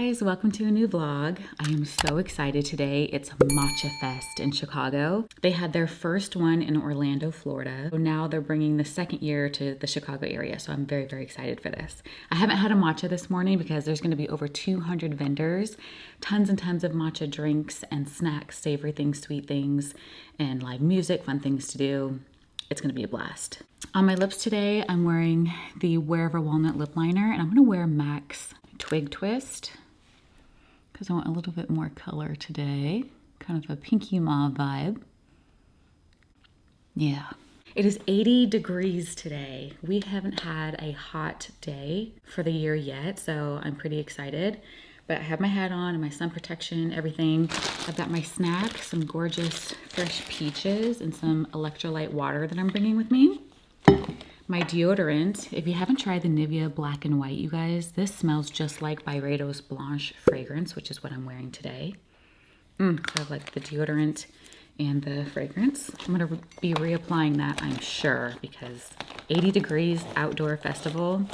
guys, welcome to a new vlog. I am so excited today. It's Matcha Fest in Chicago. They had their first one in Orlando, Florida. So now they're bringing the second year to the Chicago area. So I'm very, very excited for this. I haven't had a matcha this morning because there's gonna be over 200 vendors, tons and tons of matcha drinks and snacks, savory things, sweet things, and live music, fun things to do. It's gonna be a blast. On my lips today, I'm wearing the Wherever Walnut Lip Liner, and I'm gonna wear MAC's Twig Twist because I want a little bit more color today. Kind of a pinky mauve vibe. Yeah. It is 80 degrees today. We haven't had a hot day for the year yet, so I'm pretty excited. But I have my hat on and my sun protection, everything. I've got my snack, some gorgeous fresh peaches and some electrolyte water that I'm bringing with me. My deodorant. If you haven't tried the Nivea Black and White, you guys, this smells just like Byredo's Blanche fragrance, which is what I'm wearing today. So I have like the deodorant and the fragrance. I'm gonna be reapplying that, I'm sure, because 80 degrees outdoor festival,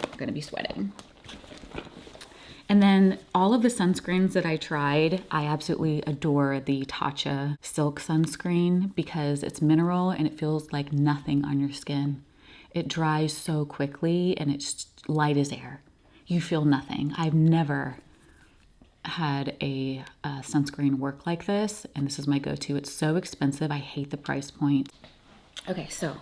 I'm gonna be sweating. And then all of the sunscreens that I tried, I absolutely adore the Tatcha Silk Sunscreen because it's mineral and it feels like nothing on your skin. It dries so quickly and it's light as air. You feel nothing. I've never had a sunscreen work like this, and this is my go-to. It's so expensive. I hate the price point. Okay, so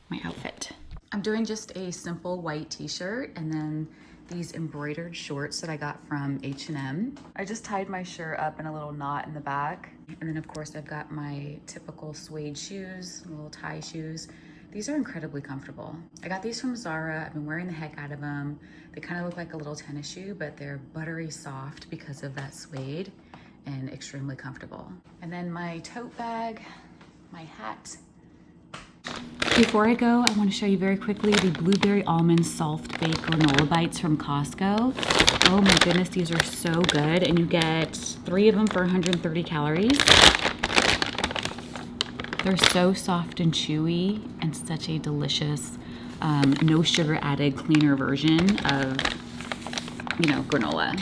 my outfit. I'm doing just a simple white t-shirt and then these embroidered shorts that I got from H&M. I just tied my shirt up in a little knot in the back. And then of course I've got my typical suede shoes, little tie shoes. These are incredibly comfortable. I got these from Zara. I've been wearing the heck out of them. They kind of look like a little tennis shoe, but they're buttery soft because of that suede and extremely comfortable. And then my tote bag, my hat. Before I go, I want to show you very quickly the blueberry almond soft baked granola bites from Costco. Oh my goodness, these are so good. And you get 3 of them for 130 calories. They're so soft and chewy and such a delicious, no sugar added, cleaner version of, granola.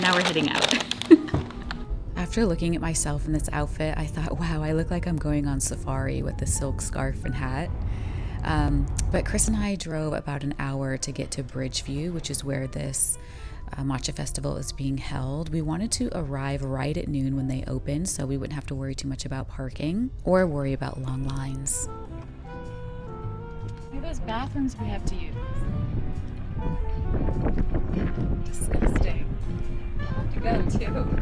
Now we're heading out. After looking at myself in this outfit, I thought, wow, I look like I'm going on safari with the silk scarf and hat. But Chris and I drove about an hour to get to Bridgeview, which is where this Matcha Festival is being held. We wanted to arrive right at noon when they open, so we wouldn't have to worry too much about parking or worry about long lines. Look at those bathrooms we have to use. Disgusting. I'll have to go too.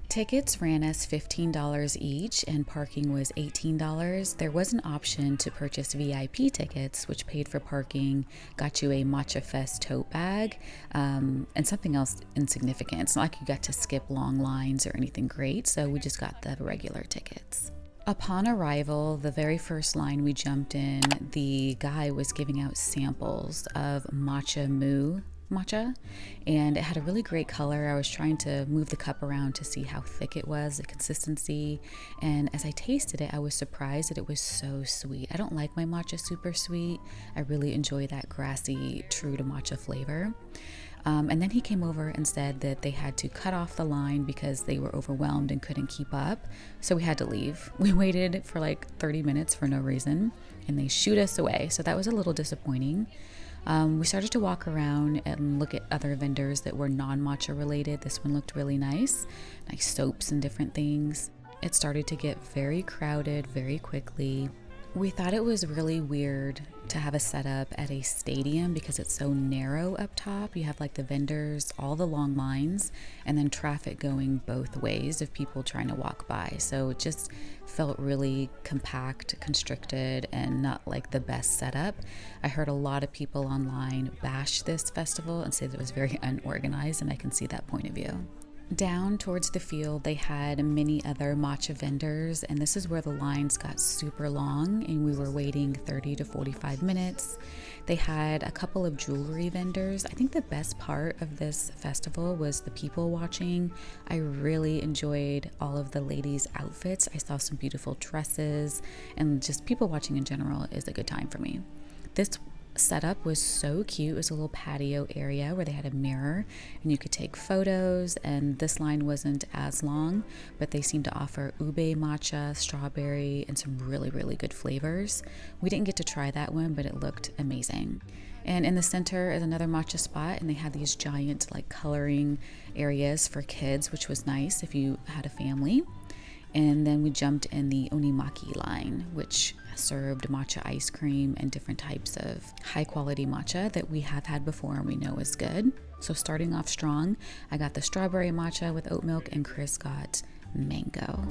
Tickets ran us $15 each and parking was $18. There was an option to purchase VIP tickets, which paid for parking, got you a Matcha Fest tote bag, and something else insignificant. It's not like you got to skip long lines or anything great, so we just got the regular tickets. Upon arrival, the very first line we jumped in, the guy was giving out samples of matcha, and it had a really great color. I was trying to move the cup around to see how thick it was, the consistency, and as I tasted it, I was surprised that it was so sweet. I don't like my matcha super sweet. I really enjoy that grassy, true to matcha flavor. And then he came over and said that they had to cut off the line because they were overwhelmed and couldn't keep up. So we had to leave. We waited for like 30 minutes for no reason and they shooed us away. So that was a little disappointing. We started to walk around and look at other vendors that were non-matcha related. This one looked really nice soaps and different things. It started to get very crowded very quickly. We thought it was really weird to have a setup at a stadium because it's so narrow up top. You have like the vendors, all the long lines, and then traffic going both ways of people trying to walk by. So it just felt really compact, constricted, and not like the best setup. I heard a lot of people online bash this festival and say that it was very unorganized, and I can see that point of view. Down towards the field, they had many other matcha vendors, and this is where the lines got super long and we were waiting 30 to 45 minutes. They had a couple of jewelry vendors. I think the best part of this festival was the people watching. I really enjoyed all of the ladies' outfits. I saw some beautiful dresses, and just people watching in general is a good time for me. This setup was so cute. It was a little patio area where they had a mirror and you could take photos, and this line wasn't as long, but they seemed to offer ube matcha, strawberry, and some really, really good flavors. We didn't get to try that one, but it looked amazing. And in the center is another matcha spot, and they had these giant like coloring areas for kids, which was nice if you had a family. And then we jumped in the onimaki line, which served matcha ice cream and different types of high quality matcha that we have had before and we know is good. So starting off strong, I got the strawberry matcha with oat milk and Chris got mango.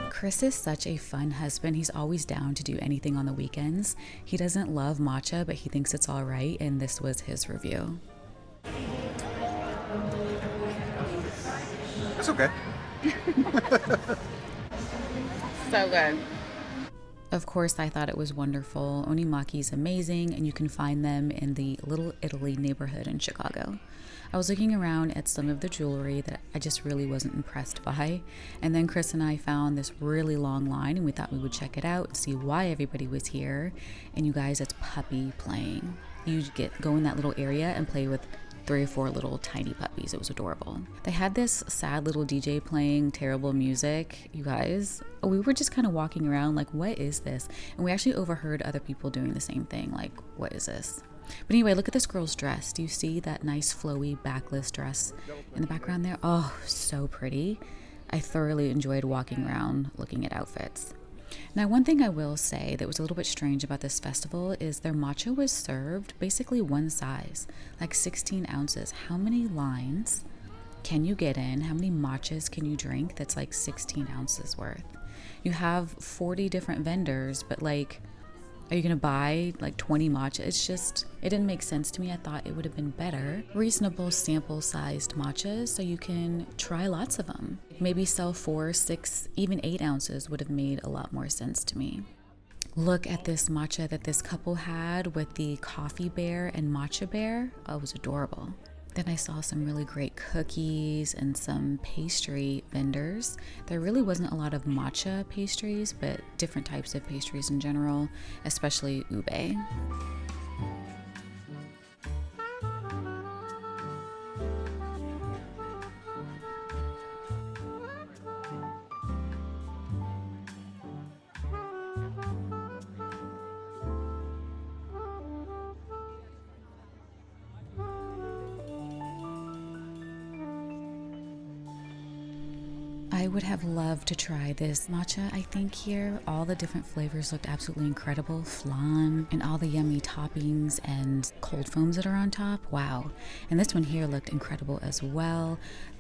Chris is such a fun husband. He's always down to do anything on the weekends. He doesn't love matcha, but he thinks it's all right, and this was his review. It's okay. So good. Of course, I thought it was wonderful. Onimaki is amazing, and you can find them in the Little Italy neighborhood in Chicago. I was looking around at some of the jewelry that I just really wasn't impressed by, and then Chris and I found this really long line, and we thought we would check it out and see why everybody was here. And you guys, it's puppy playing. You go in that little area and play with 3 or 4 little tiny puppies. It was adorable. They had this sad little DJ playing terrible music. You guys, we were just kind of walking around like, what is this? And we actually overheard other people doing the same thing, like, what is this? But anyway, look at this girl's dress. Do you see that nice flowy backless dress in the background there? Oh, so pretty. I thoroughly enjoyed walking around looking at outfits. Now, one thing I will say that was a little bit strange about this festival is their matcha was served basically one size, like 16 ounces. How many lines can you get in? How many matchas can you drink that's like 16 ounces worth? You have 40 different vendors, but like, are you going to buy like 20 matcha? It didn't make sense to me. I thought it would have been better. Reasonable sample sized matchas so you can try lots of them. Maybe sell 4, 6, even 8 ounces would have made a lot more sense to me. Look at this matcha that this couple had with the coffee bear and matcha bear. Oh, it was adorable. Then I saw some really great cookies and some pastry vendors. There really wasn't a lot of matcha pastries, but different types of pastries in general, especially ube. I would have loved to try this matcha, I think here. All the different flavors looked absolutely incredible. Flan and all the yummy toppings and cold foams that are on top. Wow. And this one here looked incredible as well.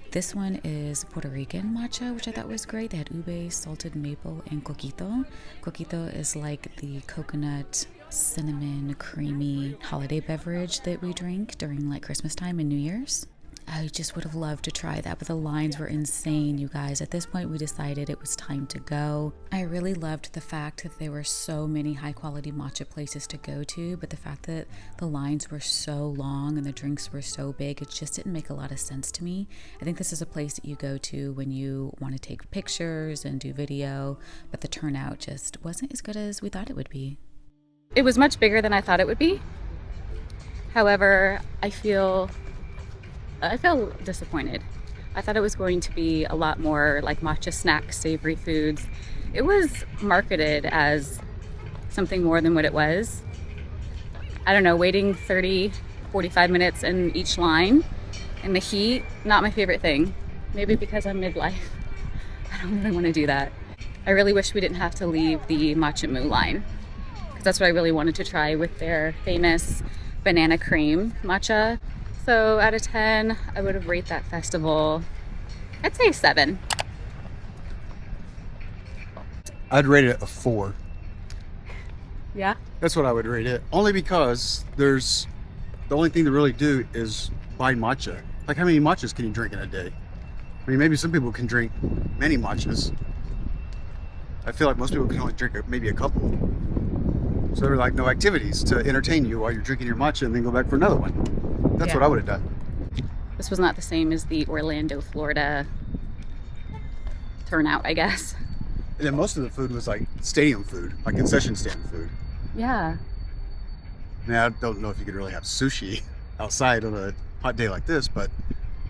This one is Puerto Rican matcha, which I thought was great. They had ube, salted maple, and coquito. Coquito is like the coconut, cinnamon, creamy holiday beverage that we drink during like Christmas time and New Year's. I just would have loved to try that, but the lines were insane, you guys. At this point, we decided it was time to go. I really loved the fact that there were so many high-quality matcha places to go to, but the fact that the lines were so long and the drinks were so big, it just didn't make a lot of sense to me. I think this is a place that you go to when you want to take pictures and do video, but the turnout just wasn't as good as we thought it would be. It was much bigger than I thought it would be. However, I felt disappointed. I thought it was going to be a lot more like matcha snacks, savory foods. It was marketed as something more than what it was. I don't know, waiting 30, 45 minutes in each line in the heat, not my favorite thing. Maybe because I'm midlife. I don't really want to do that. I really wish we didn't have to leave the matcha moo line, because that's what I really wanted to try with their famous banana cream matcha. So out of 10, I would have rated that festival, I'd say 7. I'd rate it a 4. Yeah? That's what I would rate it. Only because the only thing to really do is buy matcha. Like, how many matchas can you drink in a day? I mean, maybe some people can drink many matchas. I feel like most people can only drink maybe a couple. So there are like no activities to entertain you while you're drinking your matcha and then go back for another one. That's what I would have done. This was not the same as the Orlando, Florida turnout, I guess. And then most of the food was like stadium food, like concession stand food. Yeah. Now, I don't know if you could really have sushi outside on a hot day like this, but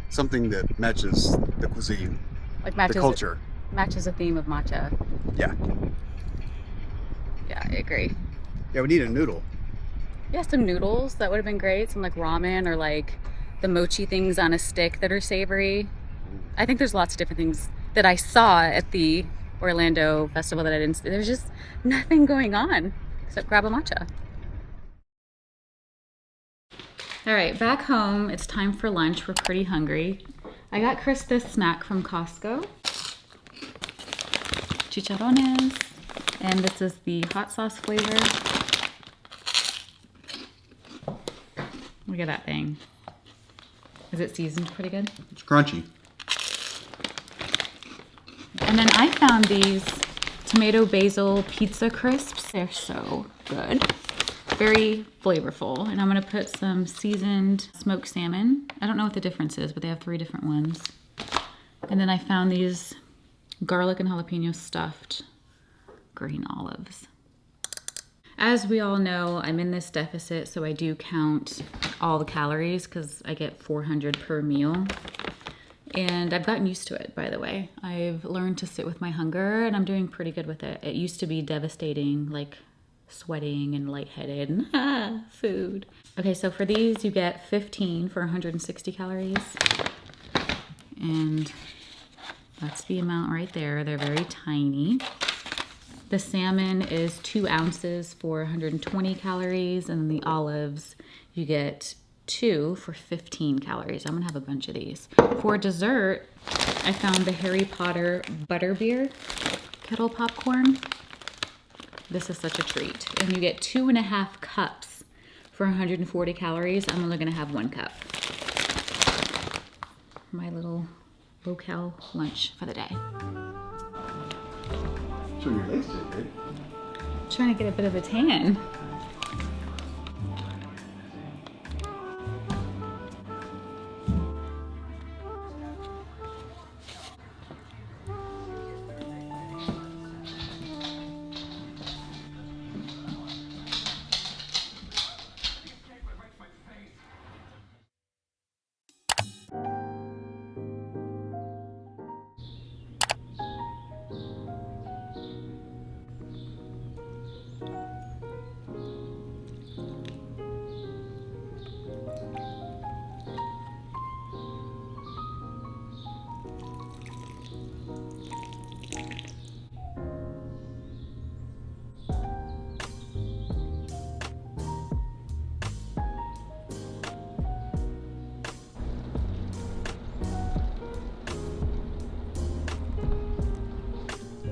something that matches the cuisine, Like the culture. Matches a theme of matcha. Yeah. Yeah, I agree. Yeah, we need a noodle. Yeah, some noodles, that would have been great. Some like ramen or like the mochi things on a stick that are savory. I think there's lots of different things that I saw at the Orlando festival that I didn't see. There's just nothing going on except grab a matcha. All right, back home. It's time for lunch. We're pretty hungry. I got Chris this snack from Costco. Chicharrones. And this is the hot sauce flavor. Look at that thing. Is it seasoned pretty good? It's crunchy. And then I found these tomato basil pizza crisps. They're so good. Very flavorful. And I'm gonna put some seasoned smoked salmon. I don't know what the difference is, but they have 3 different ones. And then I found these garlic and jalapeno stuffed green olives. As we all know, I'm in this deficit, so I do count all the calories because I get 400 per meal. And I've gotten used to it, by the way. I've learned to sit with my hunger, and I'm doing pretty good with it. It used to be devastating, like sweating and lightheaded and food. Okay, so for these, you get 15 for 160 calories. And that's the amount right there. They're very tiny. The salmon is 2 ounces for 120 calories, and the olives, you get 2 for 15 calories. I'm gonna have a bunch of these. For dessert, I found the Harry Potter butterbeer kettle popcorn. This is such a treat. And you get 2.5 cups for 140 calories. I'm only gonna have 1 cup. My little low-cal lunch for the day. So your legs did good. Trying to get a bit of a tan.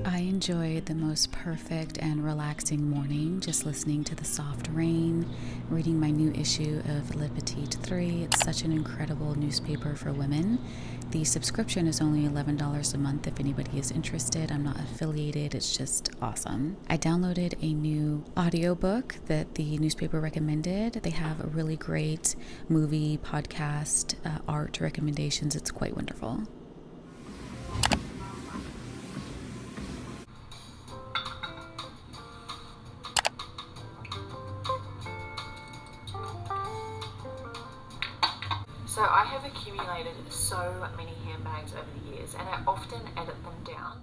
I enjoyed the most perfect and relaxing morning, just listening to the soft rain, reading my new issue of Le Petit 3. It's such an incredible newspaper for women. The subscription is only $11 a month if anybody is interested. I'm not affiliated, it's just awesome. I downloaded a new audiobook that the newspaper recommended. They have a really great movie, podcast, art recommendations. It's quite wonderful. So I have accumulated so many handbags over the years, and I often edit them down.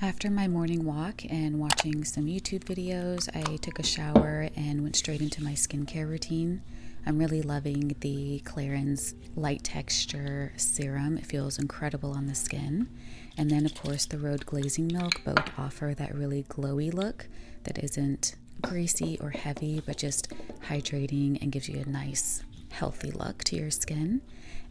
After my morning walk and watching some YouTube videos, I took a shower and went straight into my skincare routine. I'm really loving the Clarins Light Texture Serum. It feels incredible on the skin. And then, of course, the Rhode Glazing Milk both offer that really glowy look that isn't greasy or heavy, but just hydrating and gives you a nice, healthy look to your skin.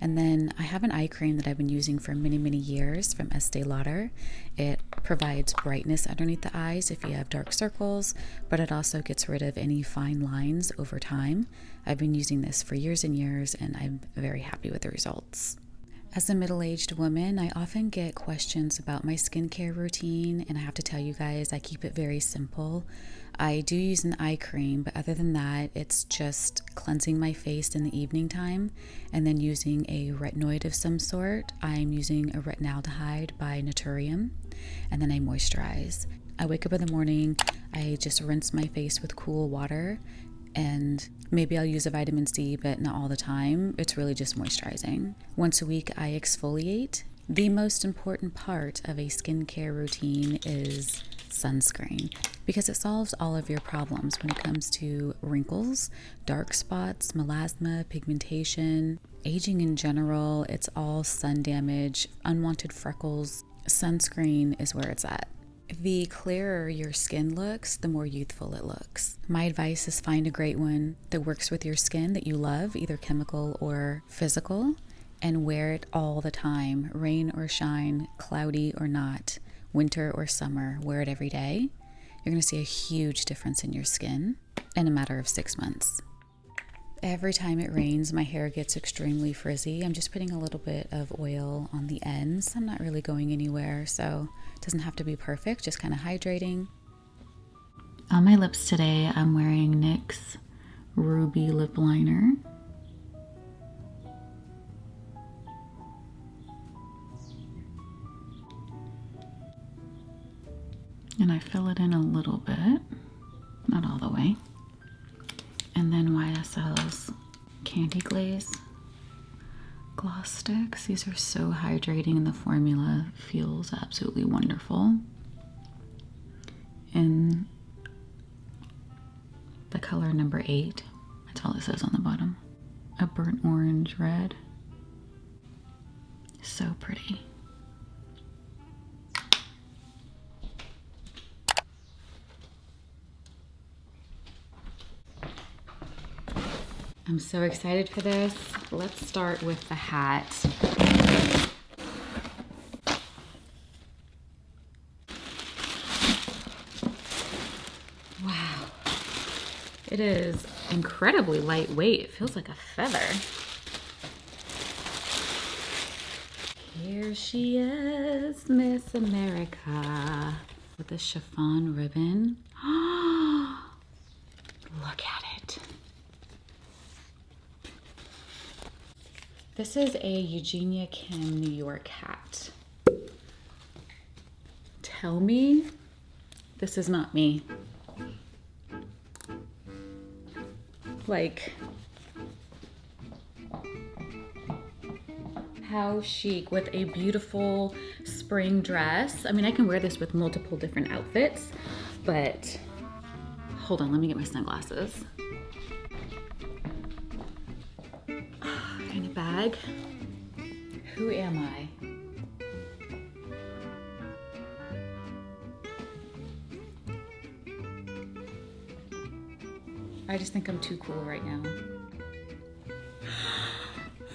And then I have an eye cream that I've been using for many years from Estee Lauder. It provides brightness underneath the eyes if you have dark circles, but it also gets rid of any fine lines over time. I've been using this for years and years, and I'm very happy with the results. As a middle-aged woman, I often get questions about my skincare routine, and I have to tell you guys, I keep it very simple. I do use an eye cream, but other than that, it's just cleansing my face in the evening time and then using a retinoid of some sort. I'm using a retinaldehyde by Naturium, and then I moisturize. I wake up in the morning, I just rinse my face with cool water, and maybe I'll use a vitamin C, but not all the time. It's really just moisturizing. Once a week, I exfoliate. The most important part of a skincare routine is sunscreen, because it solves all of your problems when it comes to wrinkles, dark spots, melasma, pigmentation, aging in general. It's all sun damage, unwanted freckles. Sunscreen is where it's at. The clearer your skin looks, the more youthful it looks. My advice is find a great one that works with your skin that you love, either chemical or physical, and wear it all the time, rain or shine, cloudy or not, winter or summer. Wear it every day. You're going to see a huge difference in your skin in a matter of 6 months. Every time it rains, my hair gets extremely frizzy. I'm just putting a little bit of oil on the ends. I'm not really going anywhere, so it doesn't have to be perfect, just kind of hydrating. On my lips today, I'm wearing NYX Ruby Lip Liner. And I fill it in a little bit, not all the way. And then YSL's Candy Glaze gloss sticks. These are so hydrating and the formula feels absolutely wonderful. In the color number 8, that's all it says on the bottom. A burnt orange red. So pretty. I'm so excited for this. Let's start with the hat. Wow. It is incredibly lightweight. It feels like a feather. Here she is, Miss America, with a chiffon ribbon. Look at it. This is a Eugenia Kim New York hat. Tell me this is not me. Like, how chic with a beautiful spring dress. I mean, I can wear this with multiple different outfits, but hold on, let me get my sunglasses. Kind of bag. Who am I? I just think I'm too cool right now.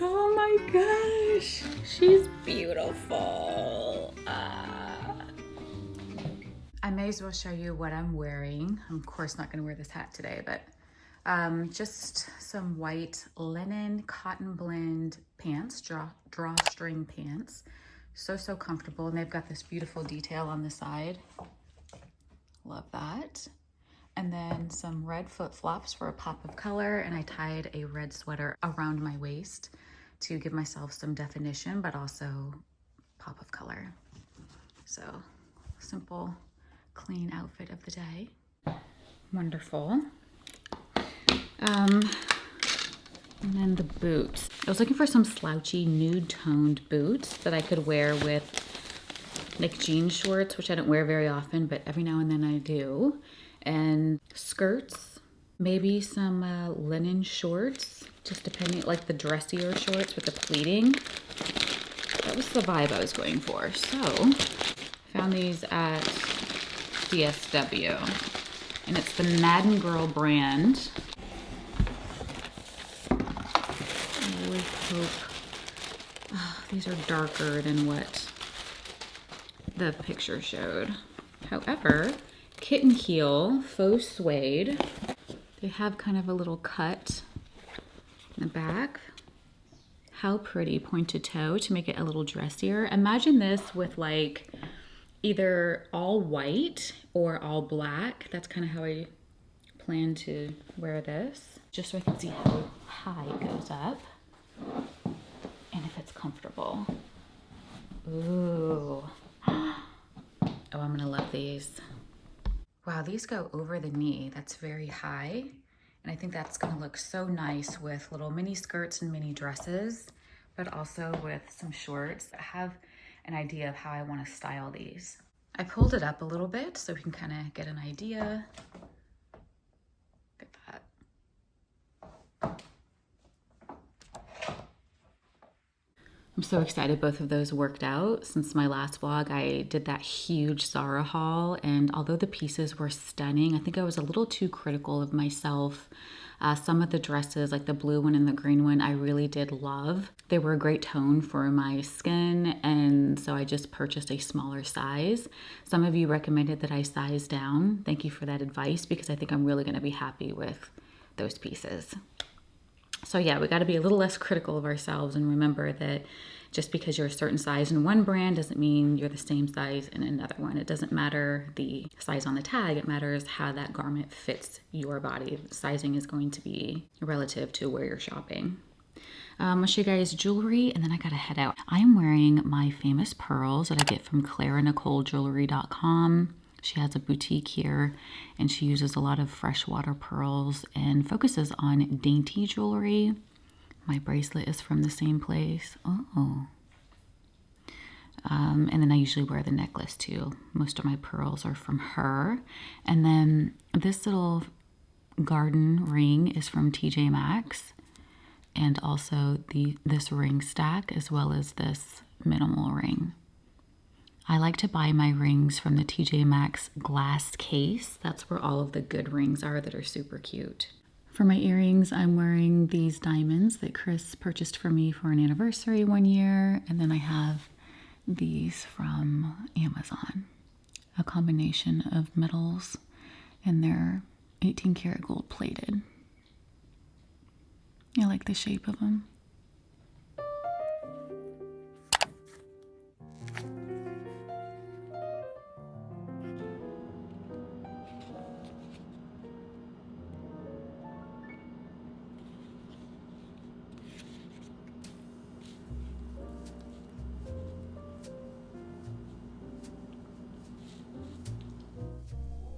Oh my gosh, she's beautiful. I may as well show you what I'm wearing. I'm of course not gonna wear this hat today, but just some white linen cotton blend pants, drawstring pants. So comfortable, and they've got this beautiful detail on the side. Love that. And then some red flip-flops for a pop of color, and I tied a red sweater around my waist to give myself some definition, but also pop of color. So simple, clean outfit of the day. Wonderful. And then the boots. I was looking for some slouchy nude toned boots that I could wear with like jean shorts, which I don't wear very often, but every now and then I do. And skirts, maybe some linen shorts, just depending, like the dressier shorts with the pleating. That was the vibe I was going for. So, found these at DSW, and it's the Madden Girl brand. I really hope these are darker than what the picture showed. However, kitten heel, faux suede. They have kind of a little cut in the back. How pretty, pointed toe to make it a little dressier. Imagine this with like either all white or all black. That's kind of how I plan to wear this, just so I can see how high it goes up and if it's comfortable. Ooh. Oh, I'm gonna love these. Wow, these go over the knee. That's very high. And I think that's gonna look so nice with little mini skirts and mini dresses, but also with some shorts. I have an idea of how I wanna style these. I pulled it up a little bit so we can kind of get an idea. Look at that. I'm so excited both of those worked out. Since my last vlog, I did that huge Zara haul, and although the pieces were stunning, I think I was a little too critical of myself. Some of the dresses, like the blue one and the green one, I really did love. They were a great tone for my skin, and so I just purchased a smaller size. Some of you recommended that I size down. Thank you for that advice, because I think I'm really gonna be happy with those pieces. So yeah, we got to be a little less critical of ourselves and remember that just because you're a certain size in one brand doesn't mean you're the same size in another one. It doesn't matter the size on the tag. It matters how that garment fits your body. Sizing is going to be relative to where you're shopping. I'll show you guys jewelry, and then I gotta head out. I'm wearing my famous pearls that I get from ClaraNicoleJewelry.com. She has a boutique here, and she uses a lot of freshwater pearls and focuses on dainty jewelry. My bracelet is from the same place. Oh. And then I usually wear the necklace too. Most of my pearls are from her. And then this little garden ring is from TJ Maxx. And also this ring stack, as well as this minimal ring. I like to buy my rings from the TJ Maxx glass case. That's where all of the good rings are that are super cute. For my earrings, I'm wearing these diamonds that Chris purchased for me for an anniversary one year. And then I have these from Amazon. A combination of metals, and they're 18 karat gold plated. I like the shape of them.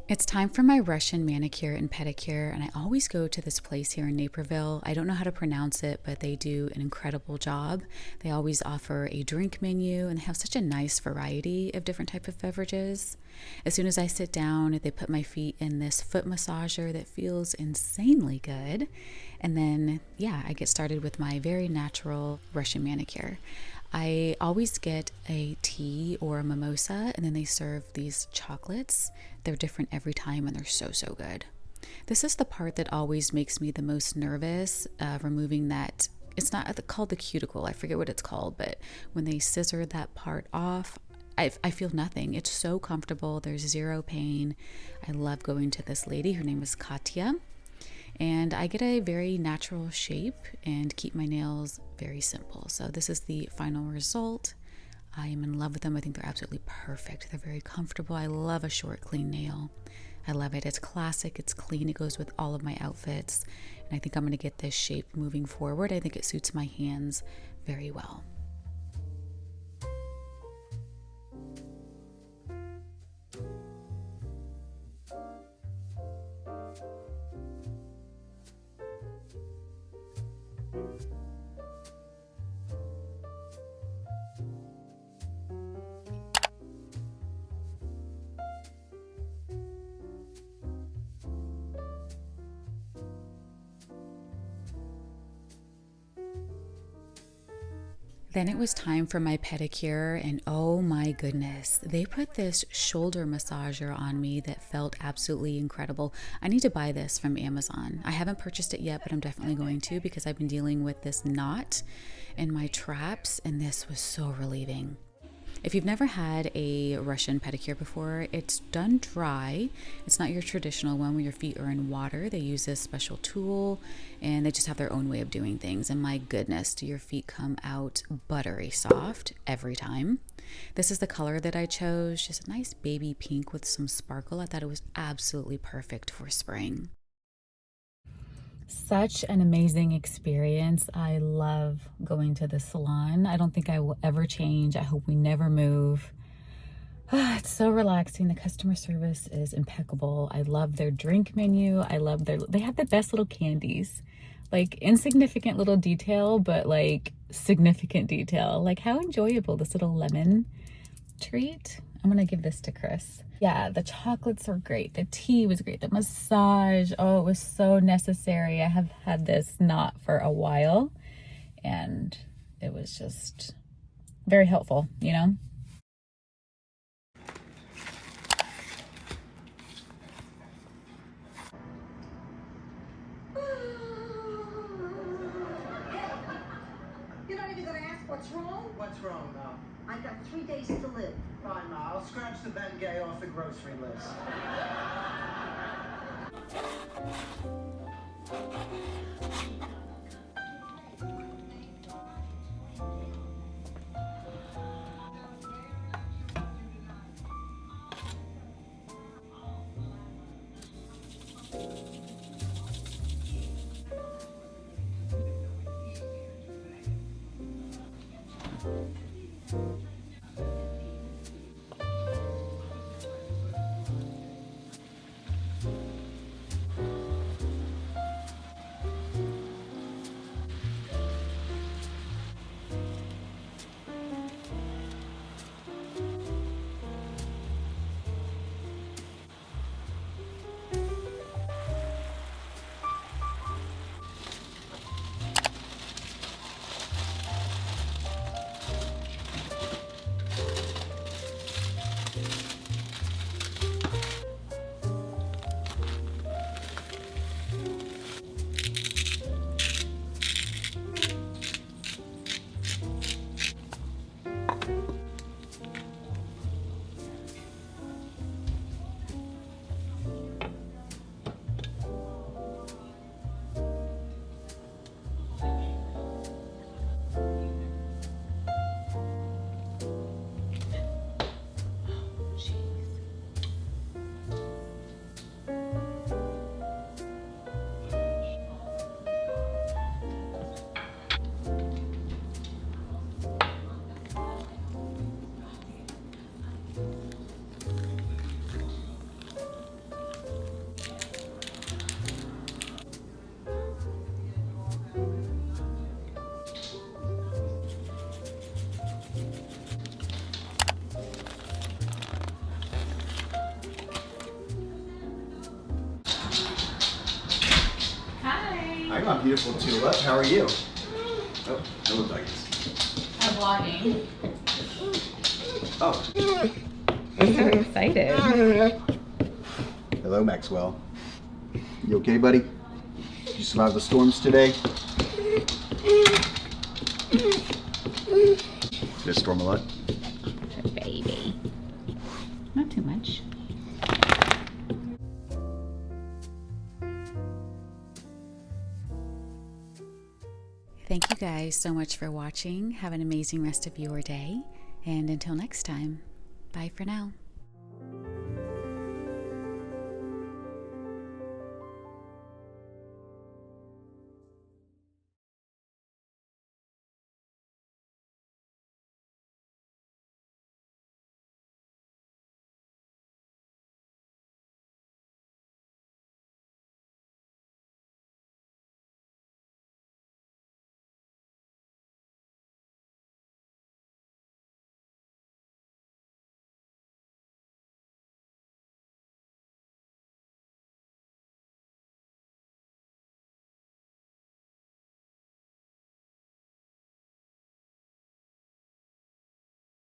It's time for my Russian manicure and pedicure, and I always go to this place here in Naperville. I don't know how to pronounce it, but they do an incredible job. They always offer a drink menu, and they have such a nice variety of different type of beverages. As soon as I sit down, they put my feet in this foot massager that feels insanely good. And then, yeah, I get started with my very natural Russian manicure. I always get a tea or a mimosa, and then they serve these chocolates. They're different every time, and they're so, so good. This is the part that always makes me the most nervous, removing that. It's not called the cuticle. I forget what it's called, but when they scissor that part off, I feel nothing. It's so comfortable. There's zero pain. I love going to this lady. Her name is Katya. And I get a very natural shape and keep my nails very simple. So this is the final result. I am in love with them. I think they're absolutely perfect. They're very comfortable. I love a short, clean nail. I love it. It's classic. It's clean. It goes with all of my outfits. And I think I'm going to get this shape moving forward. I think it suits my hands very well. Then it was time for my pedicure, and oh my goodness, they put this shoulder massager on me that felt absolutely incredible. I need to buy this from Amazon. I haven't purchased it yet, but I'm definitely going to, because I've been dealing with this knot in my traps, and this was so relieving. If you've never had a Russian pedicure before, it's done dry. It's not your traditional one where your feet are in water. They use this special tool and they just have their own way of doing things. And my goodness, do your feet come out buttery soft every time. This is the color that I chose, just a nice baby pink with some sparkle. I thought it was absolutely perfect for spring. Such an amazing experience. I love going to the salon. I don't think I will ever change. I hope we never move. It's so relaxing. The customer service is impeccable. I love their drink menu. I love they have the best little candies. Like insignificant little detail, but like significant detail. Like how enjoyable this little lemon treat. I'm gonna give this to Chris. Yeah, the chocolates are great. The tea was great. The massage, oh, it was so necessary. I have had this not for a while and it was just very helpful, you know? You're not even gonna ask what's wrong? What's wrong, Ma? I got 3 days to live. Fine, Ma. I'll scratch the Bengay off the grocery list. Hi, my beautiful tulip. How are you? Oh, it looks like this. I'm vlogging. Oh. I'm so excited. Hello, Maxwell. You okay, buddy? Did you survive the storms today? Did it storm a lot? Baby. Not too much. Thank you guys so much for watching. Have an amazing rest of your day. And until next time, bye for now.